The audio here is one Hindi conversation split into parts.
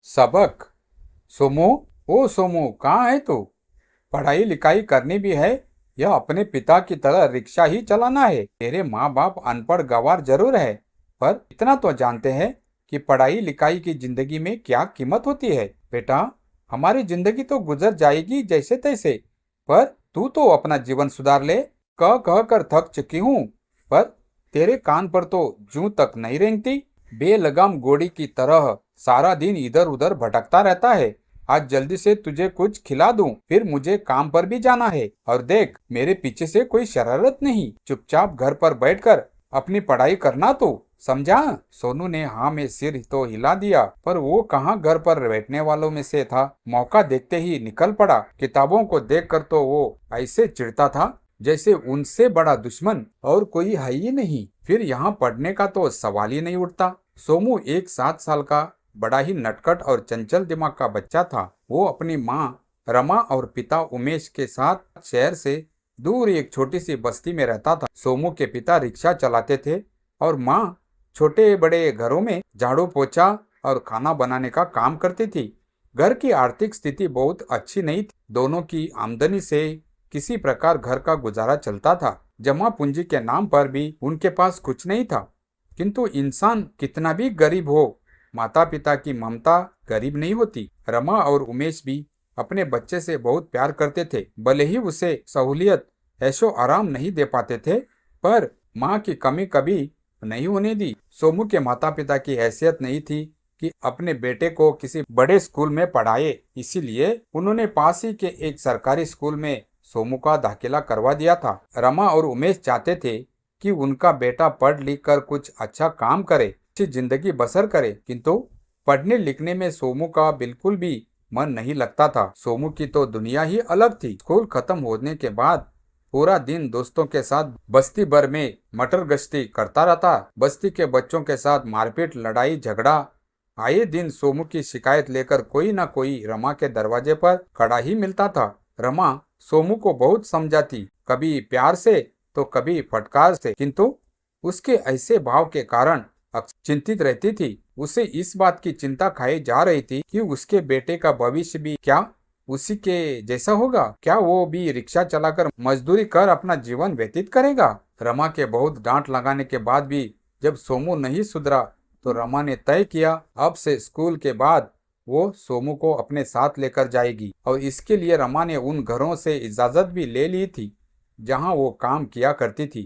सबक। सोमू, ओ सोमू, कहाँ है तू? पढ़ाई लिखाई करनी भी है या अपने पिता की तरह रिक्शा ही चलाना है? तेरे माँ बाप अनपढ़ गवार जरूर है, पर इतना तो जानते हैं कि पढ़ाई लिखाई की जिंदगी में क्या कीमत होती है। बेटा, हमारी जिंदगी तो गुजर जाएगी जैसे तैसे, पर तू तो अपना जीवन सुधार ले। कह कह कर थक चुकी हूँ, पर तेरे कान पर तो जूं तक नहीं रेंगती। बेलगाम घोड़ी की तरह सारा दिन इधर उधर भटकता रहता है। आज जल्दी से तुझे कुछ खिला दूं, फिर मुझे काम पर भी जाना है। और देख, मेरे पीछे से कोई शरारत नहीं, चुपचाप घर पर बैठकर अपनी पढ़ाई करना तू, समझा? सोनू ने हाँ में सिर तो हिला दिया, पर वो कहाँ घर पर बैठने वालों में से था। मौका देखते ही निकल पड़ा। किताबों को देखकर तो वो ऐसे चिढ़ता था जैसे उनसे बड़ा दुश्मन और कोई है ही नहीं। फिर यहाँ पढ़ने का तो सवाल ही नहीं उठता। सोमू एक 7 साल का बड़ा ही नटखट और चंचल दिमाग का बच्चा था। वो अपनी माँ रमा और पिता उमेश के साथ शहर से दूर एक छोटी सी बस्ती में रहता था। सोमू के पिता रिक्शा चलाते थे और माँ छोटे बड़े घरों में झाड़ू पोछा और खाना बनाने का काम करती थी। घर की आर्थिक स्थिति बहुत अच्छी नहीं थी। दोनों की आमदनी से किसी प्रकार घर का गुजारा चलता था। जमा पूंजी के नाम पर भी उनके पास कुछ नहीं था। किंतु इंसान कितना भी गरीब हो, माता पिता की ममता गरीब नहीं होती। रमा और उमेश भी अपने बच्चे से बहुत प्यार करते थे। भले ही उसे सहूलियत ऐशो आराम नहीं दे पाते थे, पर माँ की कमी कभी नहीं होने दी। सोमू के माता पिता की हैसियत नहीं थी कि अपने बेटे को किसी बड़े स्कूल में पढ़ाए, इसीलिए उन्होंने पास ही के एक सरकारी स्कूल में सोमू का दाखिला करवा दिया था। रमा और उमेश चाहते थे कि उनका बेटा पढ़ लिख कर कुछ अच्छा काम करे, अच्छी जिंदगी बसर करे, किंतु पढ़ने लिखने में सोमू का बिल्कुल भी मन नहीं लगता था। सोमू की तो दुनिया ही अलग थी। स्कूल खत्म होने के बाद पूरा दिन दोस्तों के साथ बस्ती भर में मटर गश्ती करता रहता। बस्ती के बच्चों के साथ मारपीट लड़ाई झगड़ा। आए दिन सोमू की शिकायत लेकर कोई ना कोई रमा के दरवाजे पर खड़ा ही मिलता था। रमा सोमू को बहुत समझाती, कभी प्यार से तो कभी फटकार से, किंतु उसके ऐसे भाव के कारण अक्सर चिंतित रहती थी। उसे इस बात की चिंता खाई जा रही थी कि उसके बेटे का भविष्य भी क्या उसी के जैसा होगा? क्या वो भी रिक्शा चलाकर मजदूरी कर अपना जीवन व्यतीत करेगा? रमा के बहुत डांट लगाने के बाद भी जब सोमू नहीं सुधरा, तो रमा ने तय किया अब से स्कूल के बाद वो सोमू को अपने साथ लेकर जाएगी। और इसके लिए रमा ने उन घरों से इजाजत भी ले ली थी जहां वो काम किया करती थी।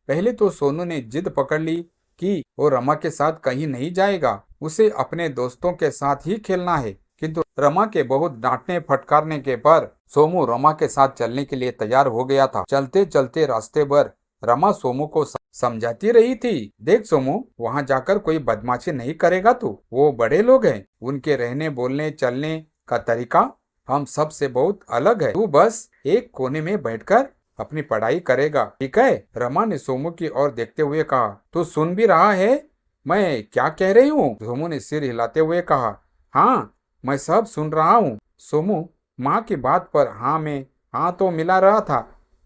पहले तो सोनू ने जिद पकड़ ली कि वो रमा के साथ कहीं नहीं जाएगा, उसे अपने दोस्तों के साथ ही खेलना है। किंतु रमा के बहुत डांटने फटकारने के पर सोमू रमा के साथ चलने के लिए तैयार हो गया था। चलते चलते रास्ते भर रमा सोमू को समझाती रही थी, देख सोमू, वहां जाकर कोई बदमाशी नहीं करेगा तू। वो बड़े लोग हैं, उनके रहने बोलने चलने का तरीका हम सब से बहुत अलग है। तू बस एक कोने में बैठकर अपनी पढ़ाई करेगा, ठीक है? रमा ने सोमू की ओर देखते हुए कहा। तू सुन भी रहा है मैं क्या कह रही हूँ? सोमू ने सिर हिलाते हुए कहा। हाँ, मैं सब सुन रहा हूँ। सोमू माँ की बात पर हाँ में हाँ तो मिला रहा था,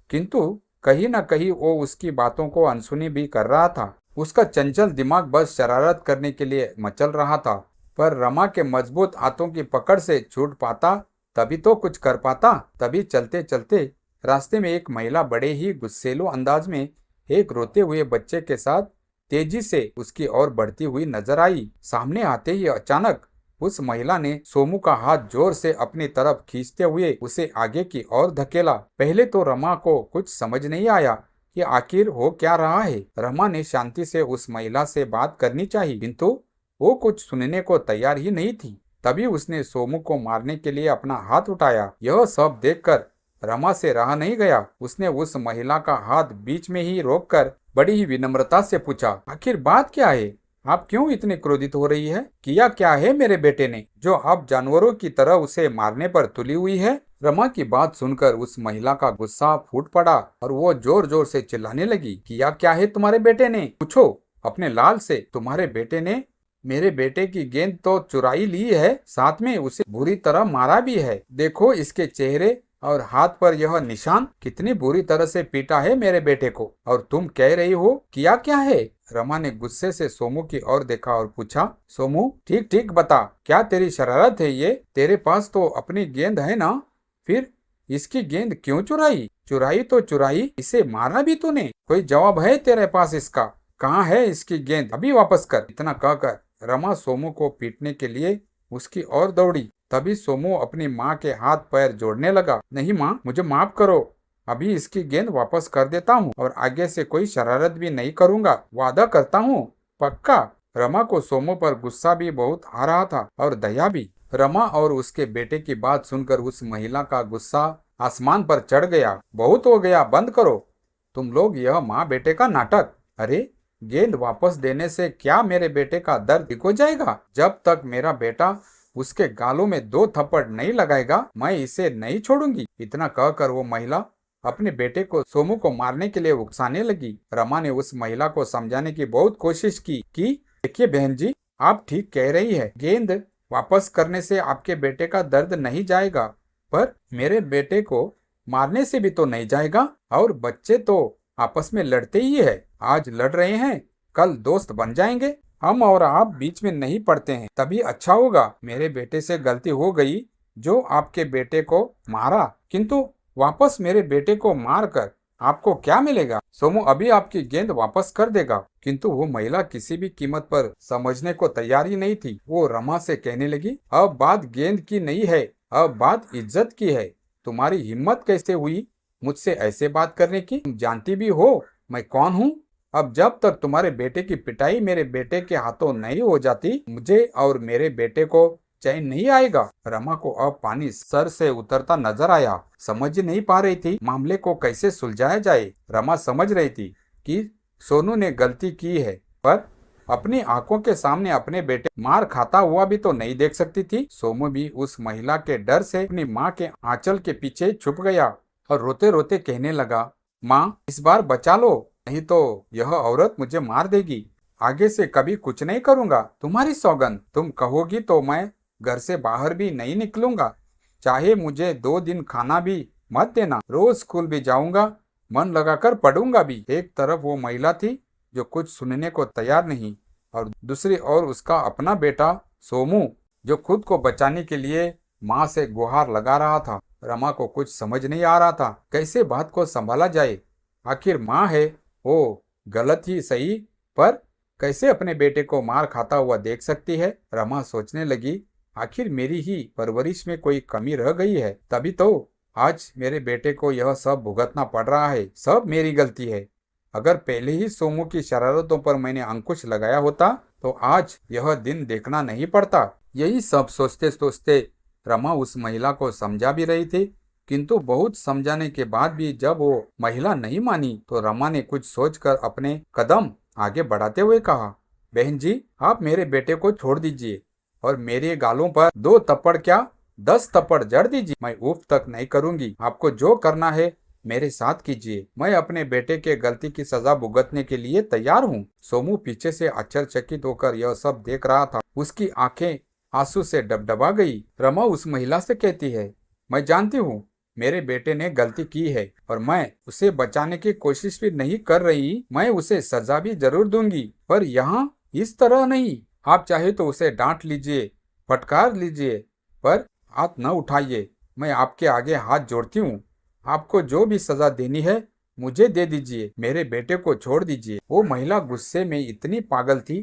किंतु कहीं न कहीं वो उसकी बातों को अनसुनी भी कर रहा था। उसका चंचल दिमाग बस शरारत करने के लिए मचल रहा था, पर रमा के मजबूत हाथों की पकड़ से छूट पाता तभी तो कुछ कर पाता। तभी चलते चलते रास्ते में एक महिला बड़े ही गुस्सेलू अंदाज में एक रोते हुए बच्चे के साथ तेजी से उसकी ओर बढ़ती हुई नजर आई। सामने आते ही अचानक उस महिला ने सोमू का हाथ जोर से अपनी तरफ खींचते हुए उसे आगे की ओर धकेला। पहले तो रमा को कुछ समझ नहीं आया कि आखिर हो क्या रहा है। रमा ने शांति से उस महिला से बात करनी चाहिए, किंतु वो कुछ सुनने को तैयार ही नहीं थी। तभी उसने सोमू को मारने के लिए अपना हाथ उठाया। यह सब देखकर रमा से रहा नहीं गया। उसने उस महिला का हाथ बीच में ही रोककर बड़ी ही विनम्रता से पूछा, आखिर बात क्या है? आप क्यों इतने क्रोधित हो रही है? किया क्या है मेरे बेटे ने जो आप जानवरों की तरह उसे मारने पर तुली हुई है? रमा की बात सुनकर उस महिला का गुस्सा फूट पड़ा और वो जोर जोर से चिल्लाने लगी, किया क्या है तुम्हारे बेटे ने? पूछो अपने लाल से। तुम्हारे बेटे ने मेरे बेटे की गेंद तो चुराई ली है, साथ में उसे बुरी तरह मारा भी है। देखो इसके चेहरे और हाथ पर यह निशान, कितनी बुरी तरह से पीटा है मेरे बेटे को, और तुम कह रही हो किया क्या है? रमा ने गुस्से से सोमू की ओर देखा और पूछा, सोमू ठीक ठीक बता, क्या तेरी शरारत है ये? तेरे पास तो अपनी गेंद है ना, फिर इसकी गेंद क्यों चुराई? चुराई तो चुराई, इसे मारा भी तूने? कोई जवाब है तेरे पास इसका? कहाँ है इसकी गेंद? अभी वापस कर। इतना कहकर रमा सोमू को पीटने के लिए उसकी ओर दौड़ी। तभी सोमू अपनी माँ के हाथ पैर जोड़ने लगा। नहीं माँ, मुझे माफ करो, अभी इसकी गेंद वापस कर देता हूँ और आगे से कोई शरारत भी नहीं करूँगा, वादा करता हूँ। पक्का? रमा को सोमू पर गुस्सा भी बहुत आ रहा था और दया भी। रमा और उसके बेटे की बात सुनकर उस महिला का गुस्सा आसमान पर चढ़ गया। बहुत हो गया, बंद करो तुम लोग यह माँ बेटे का नाटक। अरे, गेंद वापस देने से क्या मेरे बेटे का दर्द ठीक हो जाएगा? जब तक मेरा बेटा उसके गालों में 2 थप्पड़ नहीं लगाएगा, मैं इसे नहीं छोड़ूंगी। इतना कहकर वो महिला अपने बेटे को सोमू को मारने के लिए उकसाने लगी। रमा ने उस महिला को समझाने की बहुत कोशिश की कि देखिए बहन जी, आप ठीक कह रही है, गेंद वापस करने से आपके बेटे का दर्द नहीं जाएगा, पर मेरे बेटे को मारने से भी तो नहीं जाएगा। और बच्चे तो आपस में लड़ते ही है, आज लड़ रहे हैं, कल दोस्त बन जाएंगे। हम और आप बीच में नहीं पड़ते हैं, तभी अच्छा होगा। मेरे बेटे से गलती हो गई जो आपके बेटे को मारा, किंतु वापस मेरे बेटे को मार कर आपको क्या मिलेगा? सोमू अभी आपकी गेंद वापस कर देगा। किंतु वो महिला किसी भी कीमत पर समझने को तैयार ही नहीं थी। वो रमा से कहने लगी, अब बात गेंद की नहीं है, अब बात इज्जत की है। तुम्हारी हिम्मत कैसे हुई मुझसे ऐसे बात करने की? तुम जानती भी हो मैं कौन हूँ। अब जब तक तुम्हारे बेटे की पिटाई मेरे बेटे के हाथों नहीं हो जाती, मुझे और मेरे बेटे को चैन नहीं आएगा। रमा को अब पानी सर से उतरता नजर आया। समझ नहीं पा रही थी मामले को कैसे सुलझाया जाए। रमा समझ रही थी कि सोनू ने गलती की है, पर अपनी आंखों के सामने अपने बेटे मार खाता हुआ भी तो नहीं देख सकती थी। सोमू भी उस महिला के डर से अपनी माँ के आंचल के पीछे छुप गया और रोते रोते कहने लगा, माँ इस बार बचा लो, नहीं तो यह औरत मुझे मार देगी। आगे से कभी कुछ नहीं करूंगा, तुम्हारी सौगंध। तुम कहोगी तो मैं घर से बाहर भी नहीं निकलूंगा, चाहे मुझे 2 दिन खाना भी मत देना। रोज स्कूल भी जाऊंगा, मन लगाकर पढ़ूंगा भी। एक तरफ वो महिला थी जो कुछ सुनने को तैयार नहीं, और दूसरी ओर उसका अपना बेटा सोमू जो खुद को बचाने के लिए माँ से गुहार लगा रहा था। रमा को कुछ समझ नहीं आ रहा था, कैसे बात को संभाला जाए। आखिर माँ है, वो गलत ही सही, पर कैसे अपने बेटे को मार खाता हुआ देख सकती है? रमा सोचने लगी, आखिर मेरी ही परवरिश में कोई कमी रह गई है, तभी तो आज मेरे बेटे को यह सब भुगतना पड़ रहा है। सब मेरी गलती है। अगर पहले ही सोमू की शरारतों पर मैंने अंकुश लगाया होता तो आज यह दिन देखना नहीं पड़ता। यही सब सोचते सोचते रमा उस महिला को समझा भी रही थी, किंतु बहुत समझाने के बाद भी जब वो महिला नहीं मानी तो रमा ने कुछ सोचकर अपने कदम आगे बढ़ाते हुए कहा, बहन जी, आप मेरे बेटे को छोड़ दीजिए और मेरे गालों पर 2 थप्पड़ क्या 10 थप्पड़ जड़ दीजिए, मैं उफ तक नहीं करूंगी। आपको जो करना है मेरे साथ कीजिए, मैं अपने बेटे के गलती की सजा भुगतने के लिए तैयार हूँ। सोमू पीछे से आश्चर्यचकित होकर यह सब देख रहा था। उसकी आंखें आंसू से डबडबा गई। रमा उस महिला से कहती है, मैं जानती हूँ मेरे बेटे ने गलती की है और मैं उसे बचाने की कोशिश भी नहीं कर रही, मैं उसे सजा भी जरूर दूंगी, पर यहाँ इस तरह नहीं। आप चाहे तो उसे डांट लीजिए, फटकार लीजिए, पर हाथ न उठाइए। मैं आपके आगे हाथ जोड़ती हूँ, आपको जो भी सजा देनी है मुझे दे दीजिए, मेरे बेटे को छोड़ दीजिए। वो महिला गुस्से में इतनी पागल थी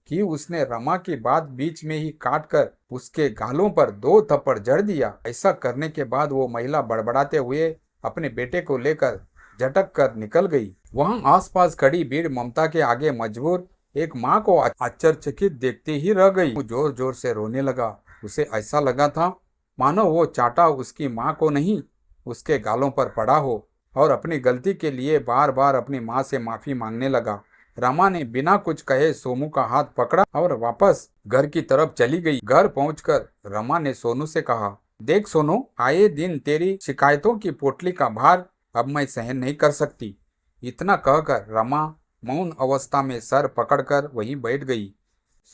कि उसने रमा की बात बीच में ही काट कर उसके गालों पर 2 थप्पड़ जड़ दिया। ऐसा करने के बाद वो महिला बड़बड़ाते हुए अपने बेटे को लेकर झटक कर निकल गई। वहां आसपास खड़ी भीड़ ममता के आगे मजबूर एक माँ को आश्चर्यचकित देखते ही रह गई। वो जोर जोर से रोने लगा। उसे ऐसा लगा था मानो वो चाटा उसकी माँ को नहीं, उसके गालों पर पड़ा हो, और अपनी गलती के लिए बार बार अपनी माँ से माफी मांगने लगा। रमा ने बिना कुछ कहे सोमू का हाथ पकड़ा और वापस घर की तरफ चली गई। घर पहुंचकर रमा ने सोनू से कहा, देख सोनू, आए दिन तेरी शिकायतों की पोटली का भार अब मैं सहन नहीं कर सकती। इतना कहकर रमा मौन अवस्था में सर पकड़कर वहीं बैठ गई।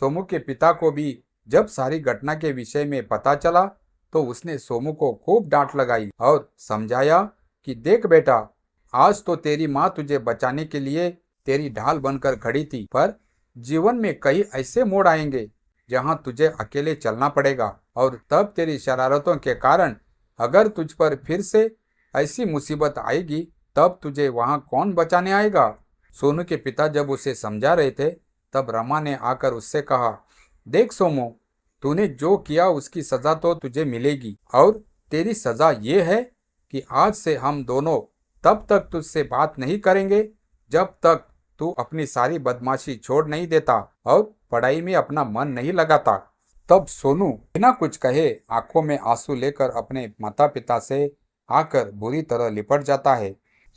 सोमू के पिता को भी जब सारी घटना के विषय में पता चला तो उसने सोमू को खूब डांट लगाई और समझाया कि देख बेटा, आज तो तेरी माँ तुझे बचाने के लिए तेरी ढाल बनकर खड़ी थी, पर जीवन में कई ऐसे मोड़ आएंगे जहाँ तुझे अकेले चलना पड़ेगा, और तब तेरी शरारतों के कारण अगर तुझ पर फिर से ऐसी मुसीबत आएगी तब तुझे वहाँ कौन बचाने आएगा। सोनू के पिता जब उसे समझा रहे थे तब रमा ने आकर उससे कहा, देख सोमू, तूने जो किया उसकी सजा तो तुझे मिलेगी, और तेरी सजा ये है कि आज से हम दोनों तब तक तुझसे बात नहीं करेंगे जब तक तू अपनी सारी बदमाशी छोड़ नहीं देता और पढ़ाई में अपना मन नहीं लगाता। तब सोनू बिना कुछ कहे आंखों में आंसू लेकर अपने माता पिता से आकर बुरी तरह लिपट जाता है।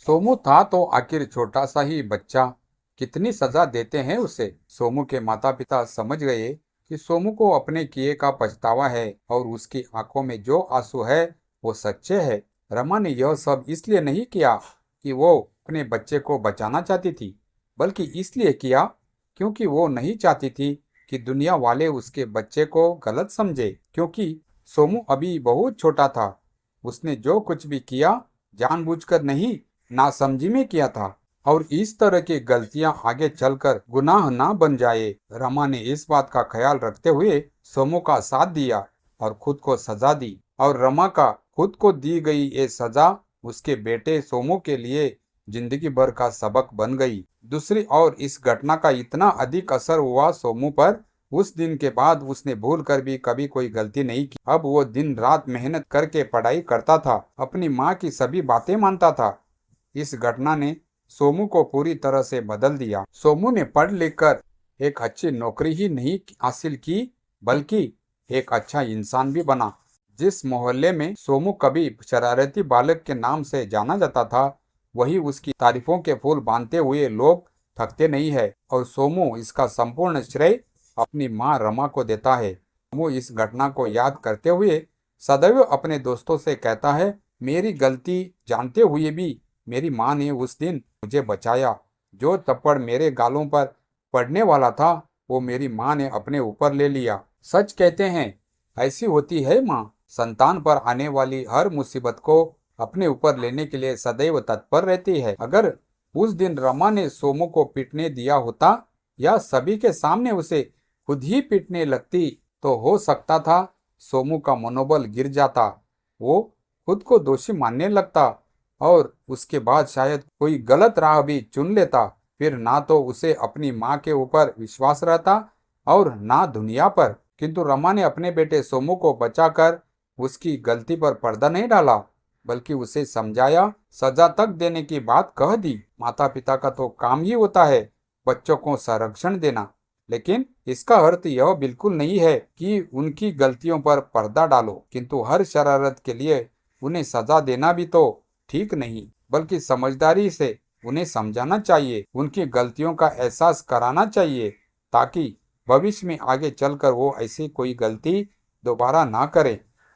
सोमू था तो आखिर छोटा सा ही बच्चा, कितनी सजा देते हैं उसे। सोमू के माता पिता समझ गए कि सोमू को अपने किए का पछतावा है और उसकी आंखों में जो आंसू है वो सच्चे है। रमा ने यह सब इसलिए नहीं किया कि वो अपने बच्चे को बचाना चाहती थी, बल्कि इसलिए किया क्योंकि वो नहीं चाहती थी कि दुनिया वाले उसके बच्चे को गलत समझे। क्योंकि सोमू अभी बहुत छोटा था, उसने जो कुछ भी किया जानबूझकर नहीं, नासमझी में किया था, और इस तरह की गलतियां आगे चलकर गुनाह ना बन जाए। रमा ने इस बात का ख्याल रखते हुए सोमू का साथ दिया और खुद को सजा दी, और रमा का खुद को दी गई ये सजा उसके बेटे सोमू के लिए जिंदगी भर का सबक बन गई। दूसरी ओर इस घटना का इतना अधिक असर हुआ सोमू पर, उस दिन के बाद उसने भूल कर भी कभी कोई गलती नहीं की। अब वो दिन रात मेहनत करके पढ़ाई करता था, अपनी माँ की सभी बातें मानता था। इस घटना ने सोमू को पूरी तरह से बदल दिया। सोमू ने पढ़ लिख कर एक अच्छी नौकरी ही नहीं हासिल की, बल्कि एक अच्छा इंसान भी बना। जिस मोहल्ले में सोमू कभी शरारती बालक के नाम से जाना जाता था, वही उसकी तारीफों के फूल बांधते हुए लोग थकते नहीं है, और सोमू इसका संपूर्ण श्रेय अपनी माँ रमा को देता है। सोमू इस घटना को याद करते हुए सदैव अपने दोस्तों से कहता है, मेरी गलती जानते हुए भी मेरी माँ ने उस दिन मुझे बचाया। जो थप्पड़ मेरे गालों पर पड़ने वाला था वो मेरी माँ ने अपने ऊपर ले लिया। सच कहते हैं, ऐसी होती है माँ, संतान पर आने वाली हर मुसीबत को अपने ऊपर लेने के लिए सदैव तत्पर रहती है। अगर उस दिन रमा ने सोमू को पीटने दिया होता या सभी के सामने उसे खुद ही पीटने लगती तो हो सकता था सोमू का मनोबल गिर जाता, वो खुद को दोषी मानने लगता और उसके बाद शायद कोई गलत राह भी चुन लेता। फिर ना तो उसे अपनी माँ के ऊपर विश्वास रहता और ना दुनिया पर। किंतु रमा ने अपने बेटे सोमू को बचाकर उसकी गलती पर पर्दा नहीं डाला, बल्कि उसे समझाया, सजा तक देने की बात कह दी। माता पिता का तो काम ही होता है बच्चों को संरक्षण देना, लेकिन इसका अर्थ यह बिल्कुल नहीं है कि उनकी गलतियों पर पर्दा डालो। किंतु हर शरारत के लिए उन्हें सजा देना भी तो ठीक नहीं, बल्कि समझदारी से उन्हें समझाना चाहिए, उनकी गलतियों का एहसास कराना चाहिए, ताकि भविष्य में आगे चलकर वो ऐसी कोई गलती दोबारा ना करें।